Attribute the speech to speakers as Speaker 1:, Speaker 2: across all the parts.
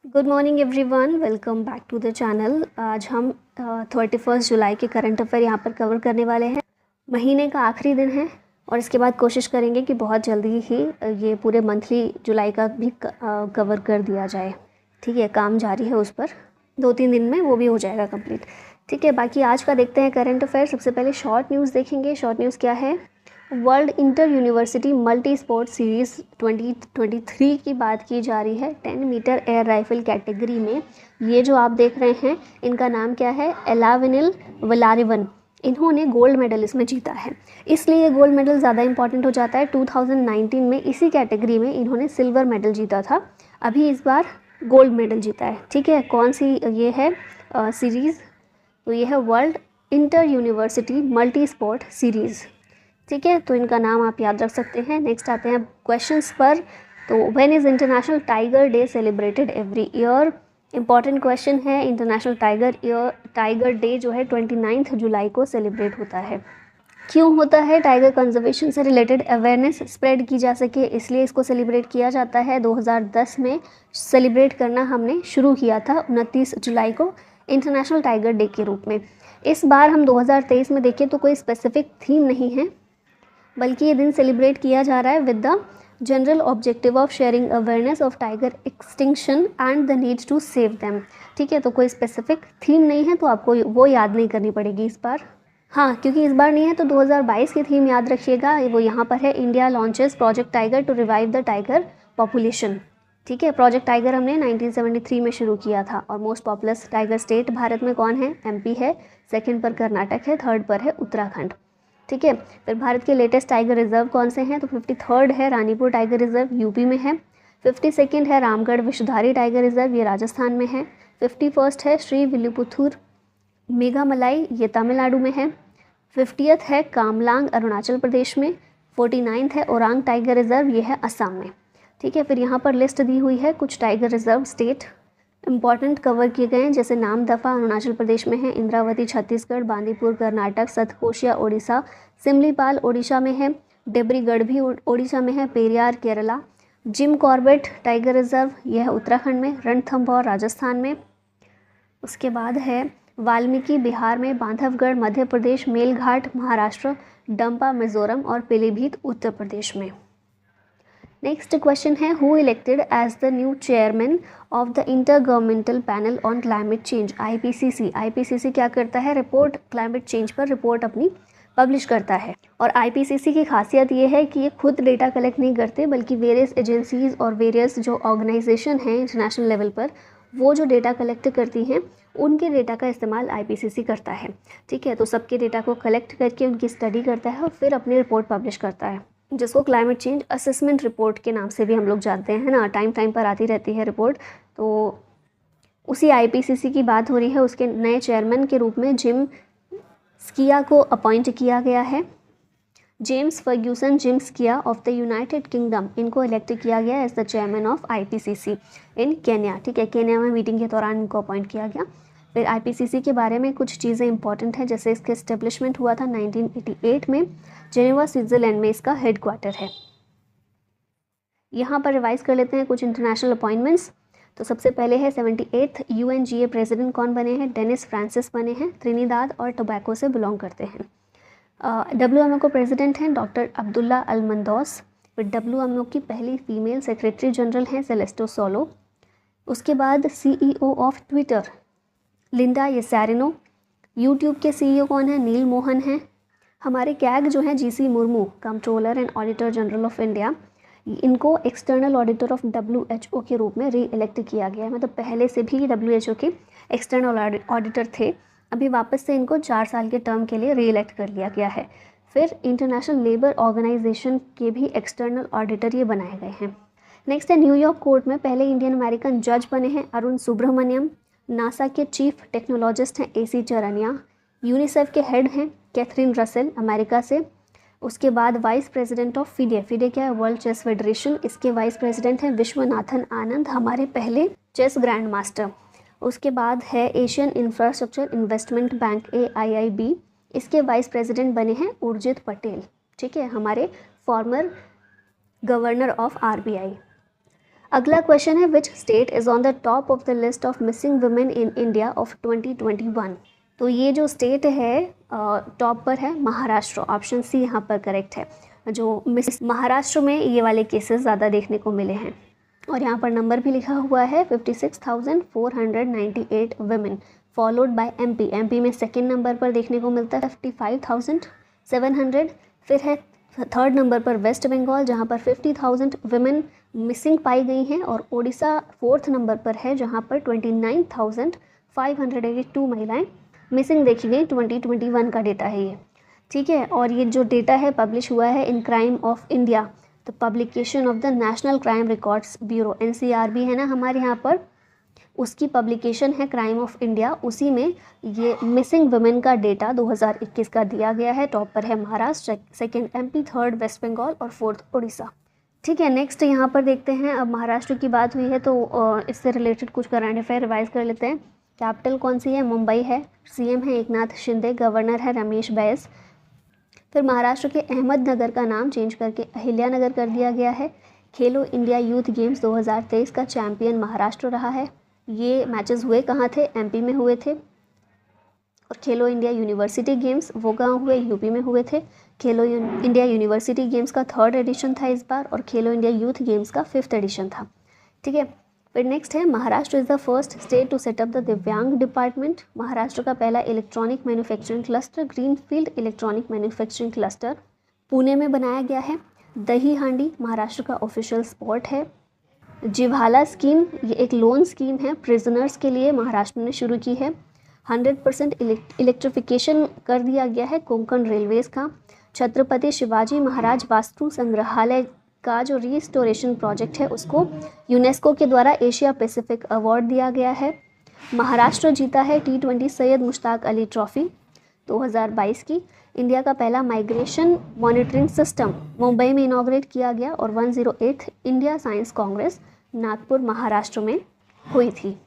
Speaker 1: Good morning everyone, welcome back to the channel. आज हम 31 जुलाई के करंट अफेयर यहाँ पर कवर करने वाले हैं। महीने का आखिरी दिन है और इसके बाद कोशिश करेंगे कि बहुत जल्दी ही ये पूरे मंथली जुलाई का भी कवर कर दिया जाए। ठीक है, काम जारी है उस पर, 2-3 दिन में वो भी हो जाएगा कंप्लीट। ठीक है, बाकी आज का देखते हैं करंट अफेयर। सबसे पहले शॉर्ट न्यूज़ देखेंगे। शॉर्ट न्यूज़ क्या है? World inter university multi sport series 2023 की बात की जा रही है। 10 मीटर एयर राइफल कैटेगरी में ये जो आप देख रहे हैं, इनका नाम क्या है? एलावेनिल वलारिवन। इन्होंने गोल्ड मेडल इसमें जीता है, इसलिए ये गोल्ड मेडल ज़्यादा इंपॉर्टेंट हो जाता है। 2019 में इसी कैटेगरी में इन्होंने सिल्वर मेडल जीता था, अभी इस बार गोल्ड मेडल जीता है। ठीक है, कौन सी ये है सीरीज़? तो ये है world inter university multi sport series. ठीक है, तो इनका नाम आप याद रख सकते हैं। नेक्स्ट आते हैं क्वेश्चंस पर। तो when is international tiger day celebrated every year? Important question है। इंटरनेशनल टाइगर डे जो है 29 जुलाई को सेलिब्रेट होता है। क्यों होता है? टाइगर कंजर्वेशन से रिलेटेड अवेयरनेस स्प्रेड की जा सके, इसलिए इसको सेलिब्रेट किया जाता है। 2010 में सेलिब्रेट करना हमने शुरू किया था 29 जुलाई को इंटरनेशनल टाइगर डे के रूप में। इस बार हम 2023 में देखें तो कोई स्पेसिफिक थीम नहीं है, बल्कि ये दिन सेलिब्रेट किया जा रहा है with the general objective of sharing awareness of tiger extinction and the need to save them. ठीक है, तो कोई स्पेसिफिक थीम नहीं है, तो आपको वो याद नहीं करनी पड़ेगी इस बार। हाँ, क्योंकि इस बार नहीं है तो 2022 की थीम याद रखिएगा, वो यहाँ पर है। India launches project tiger to revive the tiger population. ठीक है, प्रोजेक्ट टाइगर हमने 1973 में शुरू किया था। और most populous tiger state Bharat में कौन है? एमपी है, सेकंड पर कर्नाटक है, थर्ड पर है उत्तराखंड। ठीक है, फिर भारत के लेटेस्ट टाइगर रिजर्व कौन से हैं? तो 53rd है रानीपुर टाइगर रिजर्व, यूपी में है। 52nd है रामगढ़ विषधारी टाइगर रिजर्व, ये राजस्थान में है। 51st है श्री विल्लुपुथुर मेघामलाई, ये तमिलनाडु में है। 50th है कामलांग अरुणाचल प्रदेश में। 49th है ओरांग टाइगर रिजर्व, ये है असम में। ठीक है, फिर यहाँ पर लिस्ट दी हुई है कुछ tiger reserve state important cover किए गए हैं, जैसे नामदफा अरुणाचल प्रदेश में है, इंद्रावती छत्तीसगढ़, बांदीपुर कर्नाटक, सतकोशिया ओडिशा, सिमलीपाल ओडिशा में है, डिब्रूगढ़ भी ओडिशा में है, Periyar Kerala, Jim Corbett tiger reserve यह है उत्तराखंड में, रणथंभौर राजस्थान में। उसके बाद है वाल्मीकि बिहार में, बांधवगढ़ मध्य प्रदेश, मेलघाट महाराष्ट्र, डंपा मिजोरम और पीलीभीत उत्तर प्रदेश में। नेक्स्ट क्वेश्चन है, who elected as the new chairman of the intergovernmental panel on climate change? IPCC. IPCC क्या करता है? रिपोर्ट, क्लाइमेट चेंज पर रिपोर्ट अपनी पब्लिश करता है। और आईपीसीसी की खासियत ये है कि ये खुद डेटा कलेक्ट नहीं करते, बल्कि वेरियस एजेंसीज और वेरियस जो ऑर्गेनाइजेशन हैं इंटरनेशनल लेवल पर, वो जो डेटा कलेक्ट करती हैं, उनके डेटा का इस्तेमाल आईपीसीसी करता है। ठीक है, तो सबके डेटा को कलेक्ट करके उनकी स्टडी करता है और फिर अपनी रिपोर्ट पब्लिश करता है, जिसको क्लाइमेट चेंज असेसमेंट रिपोर्ट के नाम से भी हम लोग जानते हैं ना। टाइम टाइम पर आती रहती है रिपोर्ट। तो उसी आईपीसीसी की बात हो रही है। उसके नए चेयरमैन के रूप में जिम स्किया को अपॉइंट किया गया है। James Ferguson Jim Skea of the United Kingdom, इनको इलेक्ट किया गया as the chairman of IPCC in Kenya. ठीक है, केन्या में मीटिंग के दौरान इनको अपॉइंट किया गया। फिर आईपीसीसी के बारे में कुछ चीज़ें इंपॉर्टेंट हैं, जैसे इसका इस्टेब्लिशमेंट हुआ था 1988 में, जेनेवा स्विट्ज़रलैंड में इसका हेडक्वार्टर है। यहाँ पर रिवाइज कर लेते हैं कुछ इंटरनेशनल अपॉइंटमेंट्स। तो सबसे पहले है 78th UNGA प्रेसिडेंट कौन बने हैं? डेनिस फ्रांसिस बने हैं, त्रिनिदाद और टोबैको से बिलोंग करते हैं। WMO को प्रेसिडेंट हैं डॉक्टर अब्दुल्ला अल मंदौस। फिर WMO की पहली फीमेल सेक्रेटरी जनरल हैं सेलेस्टो सोलो। उसके बाद CEO of Twitter Linda Yaccarino. YouTube के CEO कौन है? नील मोहन हैं। हमारे कैग जो हैं GC Murmu, controller and auditor general of India, इनको एक्सटर्नल ऑडिटर ऑफ WHO के रूप में री इलेक्ट किया गया है। मतलब पहले से भी WHO के एक्सटर्नल ऑडिटर थे, अभी वापस से इनको 4 साल के टर्म के लिए री इलेक्ट कर लिया गया है। फिर इंटरनेशनल लेबर ऑर्गेनाइजेशन के भी एक्सटर्नल ऑडिटर ये बनाए गए हैं। नेक्स्ट है न्यूयॉर्क कोर्ट में पहले इंडियन अमेरिकन जज बने हैं अरुण सुब्रमण्यम। नासा के चीफ टेक्नोलॉजिस्ट हैं AC चरनिया। यूनिसेफ के हेड हैं कैथरीन रसेल अमेरिका से। उसके बाद vice president of FIDE, FIDE क्या है? वर्ल्ड चेस फेडरेशन, इसके वाइस प्रेसिडेंट हैं विश्वनाथन आनंद, हमारे पहले चेस ग्रैंड मास्टर। उसके बाद है Asian infrastructure investment bank AIIB, इसके वाइस प्रेसिडेंट बने हैं उर्जित पटेल। ठीक है, हमारे फॉर्मर गवर्नर ऑफ RBI। अगला क्वेश्चन है which state is on the top of the list of missing women in India of 2021। तो ये जो स्टेट है टॉप पर है महाराष्ट्र, ऑप्शन सी यहाँ पर करेक्ट है। जो मिस महाराष्ट्र में ये वाले केसेस ज़्यादा देखने को मिले हैं और यहाँ पर नंबर भी लिखा हुआ है 56,498 women, followed by MP. MP में सेकेंड नंबर पर देखने को मिलता है 55,700। फिर है थर्ड नंबर पर वेस्ट बंगाल जहाँ पर 50,000 वुमेन मिसिंग पाई गई हैं और ओडिशा फोर्थ नंबर पर है जहाँ पर 29,582 महिलाएं मिसिंग देखी गई। 2021 का डेटा है ये, ठीक है। और ये जो डेटा है पब्लिश हुआ है in crime of India, the publication of the national crime records bureau, NCRB है ना हमारे यहाँ पर, उसकी पब्लिकेशन है क्राइम ऑफ इंडिया। उसी में ये मिसिंग वुमेन का डेटा 2021 का दिया गया है। टॉप पर है Maharashtra, second MP, third West Bengal और फोर्थ उड़ीसा, ठीक है। नेक्स्ट यहाँ पर देखते हैं, अब महाराष्ट्र की बात हुई है तो इससे रिलेटेड कुछ करंट अफेयर रिवाइज कर लेते हैं। कैपिटल कौन सी है? मुंबई है। CM है एकनाथ शिंदे, गवर्नर है रमेश बैस। फिर महाराष्ट्र के अहमदनगर का नाम चेंज करके अहिल्यानगर कर दिया गया है। खेलो इंडिया यूथ गेम्स 2023 का चैम्पियन महाराष्ट्र रहा है। ये मैचेस हुए कहाँ थे? MP में हुए थे। और खेलो इंडिया यूनिवर्सिटी गेम्स वो कहाँ हुए? UP में हुए थे। खेलो इंडिया यूनिवर्सिटी गेम्स का थर्ड एडिशन था इस बार और खेलो इंडिया यूथ गेम्स का फिफ्थ एडिशन था, ठीक है। फिर नेक्स्ट है Maharashtra is the first state to set up the divyang department. Maharashtra का पहला electronic manufacturing cluster, greenfield electronic manufacturing cluster, Pune में बनाया गया है। दही हांडी महाराष्ट्र का ऑफिशियल स्पोर्ट है। जिव्हाला स्कीम ये एक लोन स्कीम है प्रिजनर्स के लिए, महाराष्ट्र ने शुरू की है। 100% इलेक्ट्रिफिकेशन कर दिया गया है कोंकण रेलवेज़ का। छत्रपति शिवाजी महाराज वास्तु संग्रहालय का जो रिस्टोरेशन प्रोजेक्ट है उसको यूनेस्को के द्वारा एशिया पैसिफिक अवार्ड दिया गया है। महाराष्ट्र जीता है T20 सैयद मुश्ताक अली ट्रॉफी 2022 की। इंडिया का पहला माइग्रेशन मॉनिटरिंग सिस्टम मुंबई में इनॉग्रेट किया गया और 108th India science Congress Nagpur Maharashtra में हुई थी।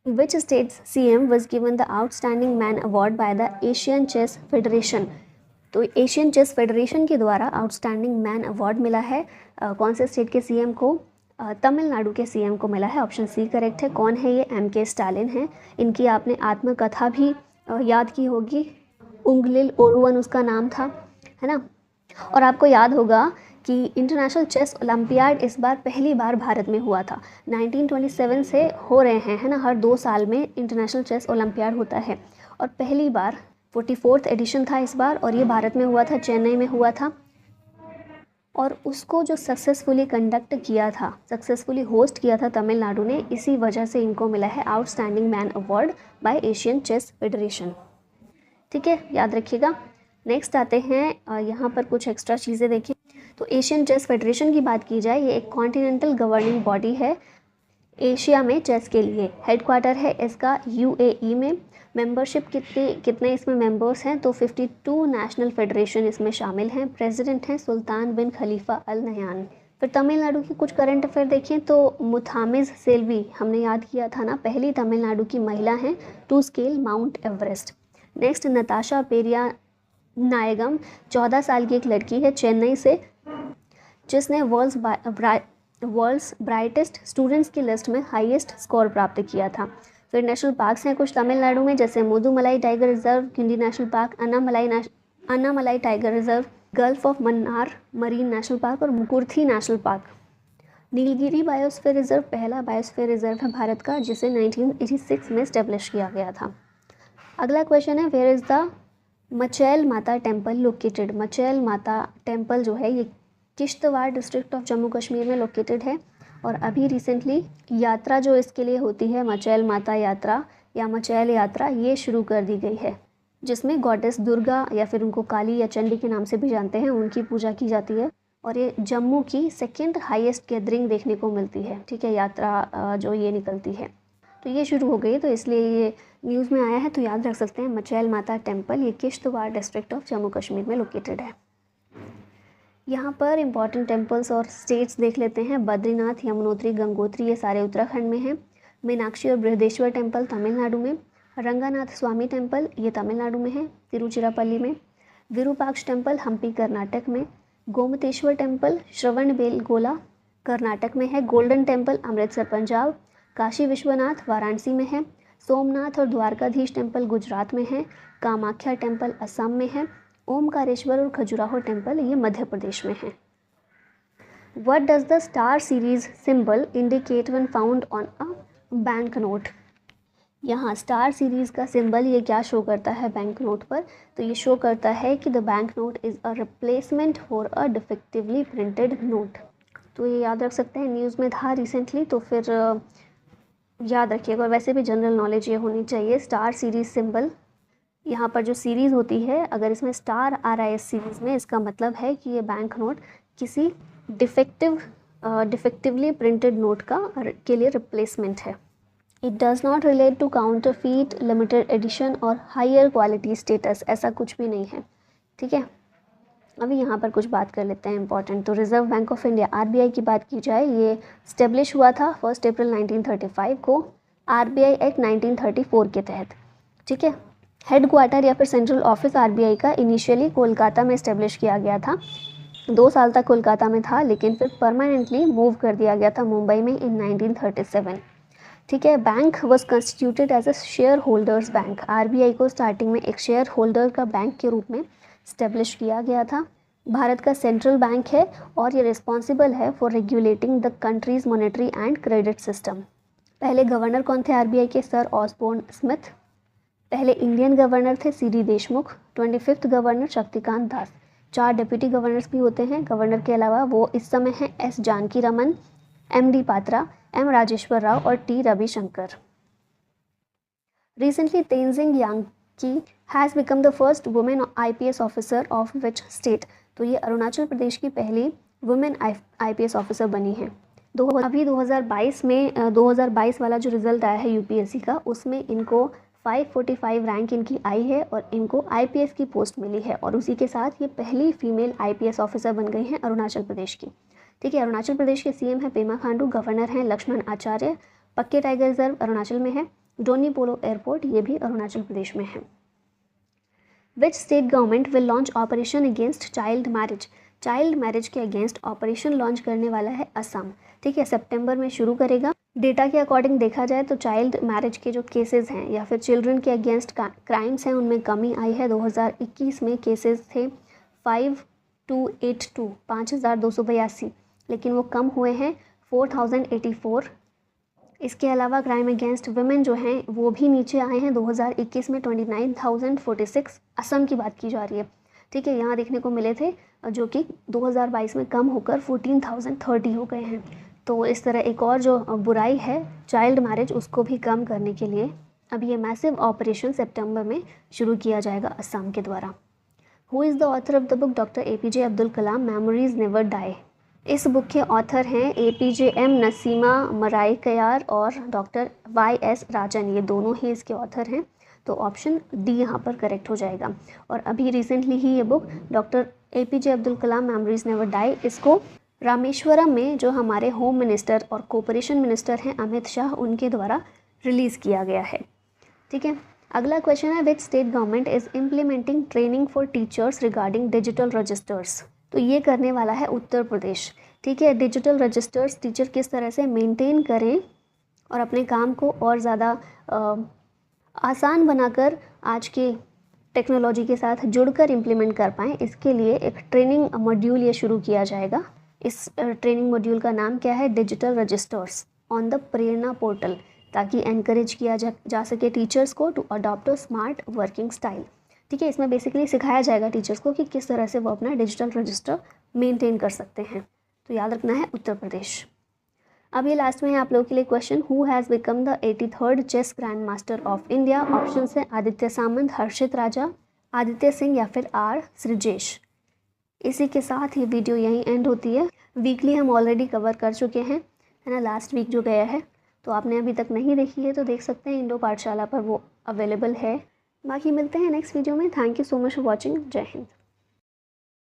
Speaker 1: Which state's CM was given the Outstanding Man Award by the Asian Chess Federation? तो एशियन चेस फेडरेशन के द्वारा आउटस्टैंडिंग मैन अवार्ड मिला है कौन से स्टेट के CM को? तमिलनाडु के CM को मिला है। ऑप्शन सी करेक्ट है। कौन है ये? MK स्टालिन है। इनकी आपने आत्मकथा भी याद की होगी, उंगलिल ओरुवन उसका नाम था, है ना। और आपको याद होगा कि इंटरनेशनल चेस ओलंपियाड इस बार पहली बार भारत में हुआ था। 1927 से हो रहे हैं, है ना, हर 2 साल में इंटरनेशनल चेस ओलंपियाड होता है और पहली बार 44th एडिशन था इस बार और ये भारत में हुआ था, चेन्नई में हुआ था। और उसको जो सक्सेसफुली कंडक्ट किया था, सक्सेसफुली होस्ट किया था तमिलनाडु ने, इसी वजह से इनको मिला है outstanding man award by Asian chess federation, ठीक है, याद रखिएगा। नेक्स्ट आते हैं, यहाँ पर कुछ एक्स्ट्रा चीज़ें देखिए। तो एशियन चेस फेडरेशन की बात की जाए, ये एक कॉन्टिनेंटल गवर्निंग बॉडी है एशिया में चेस के लिए। हेडक्वार्टर है इसका UAE में। मेंबरशिप कितने इसमें मेंबर्स हैं? तो 52 नेशनल फेडरेशन इसमें शामिल हैं। प्रेसिडेंट हैं सुल्तान बिन खलीफा अल नहयान। फिर तमिलनाडु की कुछ करंट अफेयर देखें तो मुथामिज सेल्वी हमने याद किया था ना, पहली तमिलनाडु की महिला हैं to scale Mount Everest. Next Natasha Perianayagam 14 साल की एक लड़की है चेन्नई से, जिसने वर्ल्ड्स ब्राइटेस्ट स्टूडेंट्स की लिस्ट में हाईएस्ट स्कोर प्राप्त किया था। फिर नेशनल पार्क्स हैं कुछ तमिलनाडु में, जैसे Mudumalai tiger reserve, Guindy national park, Anamalai tiger reserve, gulf of Mannar marine national park और Mukurthi national park. Nilgiri biosphere reserve पहला बायोस्फीयर रिजर्व है भारत का, जिसे 1986 में स्टेब्लिश किया गया था। अगला क्वेश्चन है, where is the Machail Mata temple located? Machail Mata temple जो है ये किश्तवाड़ डिस्ट्रिक्ट ऑफ जम्मू कश्मीर में लोकेटेड है। और अभी रिसेंटली यात्रा जो इसके लिए होती है, मचैल माता यात्रा या मचैल यात्रा, ये शुरू कर दी गई है, जिसमें गॉडेस दुर्गा या फिर उनको काली या चंडी के नाम से भी जानते हैं, उनकी पूजा की जाती है। और ये जम्मू की सेकेंड हाईएस्ट गैदरिंग देखने को मिलती है, ठीक है, यात्रा जो ये निकलती है। तो ये शुरू हो गई, तो इसलिए ये न्यूज़ में आया है, तो याद रख सकते हैं मचैल माता टेम्पल, ये किश्तवाड़ डिस्ट्रिक्ट ऑफ जम्मू कश्मीर में लोकेटेड है। यहाँ पर इंपॉर्टेंट टेम्पल्स और स्टेट्स देख लेते हैं। बद्रीनाथ, यमुनोत्री, गंगोत्री ये सारे उत्तराखंड में हैं। मीनाक्षी और बृहदेश्वर टेम्पल तमिलनाडु में। रंगनाथ स्वामी टेम्पल ये तमिलनाडु में है, तिरुचिरापल्ली में। विरूपाक्ष टेम्पल हम्पी कर्नाटक में। गोमतेश्वर टेम्पल श्रवणबेलगोला कर्नाटक में है, गोल्डन टेम्पल अमृतसर पंजाब, काशी विश्वनाथ वाराणसी में है, सोमनाथ और द्वारकाधीश टेम्पल गुजरात में है, कामाख्या टेम्पल असम में है, ओमकारेश्वर और खजुराहो टेम्पल ये मध्य प्रदेश में है। What does the star series symbol indicate when found on a bank note? यहाँ स्टार सीरीज़ का सिंबल ये क्या शो करता है बैंक नोट पर? तो ये शो करता है कि the bank note is a replacement for a defectively printed note. तो ये याद रख सकते हैं, न्यूज़ में था रिसेंटली, तो फिर याद रखिएगा। और वैसे भी जनरल नॉलेज ये होनी चाहिए। स्टार सीरीज़ सिंबल, यहाँ पर जो सीरीज़ होती है, अगर इसमें स्टार आ रहा है इस सीरीज़ में, इसका मतलब है कि ये बैंक नोट किसी डिफेक्टिवली प्रिंटेड नोट के लिए रिप्लेसमेंट है। It does not relate to counterfeit, limited edition और हायर क्वालिटी स्टेटस, ऐसा कुछ भी नहीं है। ठीक है, अभी यहाँ पर कुछ बात कर लेते हैं इंपॉर्टेंट। तो reserve bank of India RBI की बात की जाए, ये स्टेब्लिश हुआ था 1 अप्रैल 1935 को RBI एक्ट 1934 के तहत। ठीक है, हेड क्वार्टर या फिर सेंट्रल ऑफिस RBI का इनिशियली कोलकाता में इस्टेब्लिश किया गया था। 2 साल तक कोलकाता में था, लेकिन फिर परमानेंटली मूव कर दिया गया था मुंबई में इन 1937। ठीक है, bank was constituted as a shareholders bank. RBI को स्टार्टिंग में एक शेयर होल्डर का बैंक के रूप में इस्टेब्लिश किया गया था। भारत का सेंट्रल बैंक है और ये रिस्पॉन्सिबल है for regulating the country's monetary and credit system. पहले गवर्नर कौन थे RBI के? Sir Osborne Smith. पहले इंडियन गवर्नर थे CD Deshmukh. 25th governor Shaktikanta Das. 4 deputy governors भी होते हैं गवर्नर के अलावा, वो इस समय हैं S Janaki Raman, MD Patra, M Rajeshwar Rao और T Ravishankar. Recently, Tenzing Yanqi has become the first woman IPS officer of which state? तो ये अरुणाचल प्रदेश की पहली वुमेन IPS ऑफिसर बनी है। अभी 2022 में 2022 वाला जो रिज़ल्ट आया है UPSC का, उसमें इनको 545 रैंक इनकी आई है और इनको IPS की पोस्ट मिली है, और उसी के साथ ये पहली फीमेल IPS ऑफिसर बन गई हैं अरुणाचल प्रदेश की। ठीक है, अरुणाचल प्रदेश के CM हैं पेमा खांडू, गवर्नर हैं लक्ष्मण आचार्य, पक्के टाइगर रिजर्व अरुणाचल में है, डोनी पोलो एयरपोर्ट ये भी अरुणाचल प्रदेश में है। Which state government will launch operation against child marriage? Child marriage के अगेंस्ट ऑपरेशन लॉन्च करने वाला है असम। ठीक है, सितंबर में शुरू करेगा। डेटा के अकॉर्डिंग देखा जाए तो चाइल्ड मैरिज के जो केसेस हैं या फिर चिल्ड्रन के अगेंस्ट क्राइम्स हैं, उनमें कमी आई है। 2021 में केसेस थे 5282 5282, लेकिन वो कम हुए हैं 4084। इसके अलावा क्राइम अगेंस्ट वुमेन जो हैं वो भी नीचे आए हैं। 2021 में 29046 असम की बात की जा रही है। ठीक है, यहाँ देखने को मिले थे, जो कि 2022 में कम होकर 14030 हो गए हैं। तो इस तरह एक और जो बुराई है चाइल्ड मैरिज, उसको भी कम करने के लिए अब ये मैसिव ऑपरेशन सितंबर में शुरू किया जाएगा असम के द्वारा। Who is the author of the book? Doctor APJ Abdul Kalam, memories never die. इस बुक के ऑथर हैं APJM नसीमा मराइकयार और डॉक्टर YS राजन, ये दोनों ही इसके ऑथर हैं। तो ऑप्शन D यहाँ पर करेक्ट हो जाएगा। और अभी रिसेंटली ही ये book doctor APJ Abdul Kalam memories never die, इसको रामेश्वरम में जो हमारे होम मिनिस्टर और कोऑपरेशन मिनिस्टर हैं अमित शाह, उनके द्वारा रिलीज़ किया गया है। ठीक है, अगला क्वेश्चन है which state government is implementing training for teachers regarding digital registers? तो ये करने वाला है उत्तर प्रदेश। ठीक है, डिजिटल रजिस्टर्स टीचर किस तरह से मेंटेन करें और अपने काम को और ज़्यादा आसान बनाकर आज के टेक्नोलॉजी के साथ जुड़कर इम्प्लीमेंट कर पाएँ, इसके लिए एक ट्रेनिंग मॉड्यूल ये शुरू किया जाएगा। इस ट्रेनिंग मॉड्यूल का नाम क्या है? Digital registers on the Prerna portal, ताकि एनकरेज किया जा सके टीचर्स को to adopt a smart working style. ठीक है, इसमें बेसिकली सिखाया जाएगा टीचर्स को कि किस तरह से वो अपना डिजिटल रजिस्टर मेंटेन कर सकते हैं। तो याद रखना है उत्तर प्रदेश। अब ये लास्ट में है आप लोगों के लिए question, who has become the 83rd chess grandmaster of India? Option है आदित्य सामंत, हर्षित राजा, आदित्य सिंह या फिर R सृजेश। इसी के साथ ये वीडियो यहीं एंड होती है। वीकली हम ऑलरेडी कवर कर चुके हैं, है ना, लास्ट वीक जो गया है। तो आपने अभी तक नहीं देखी है तो देख सकते हैं, इंडो पाठशाला पर वो अवेलेबल है। बाकी मिलते हैं नेक्स्ट वीडियो में। Thank you so much for watching. जय हिंद।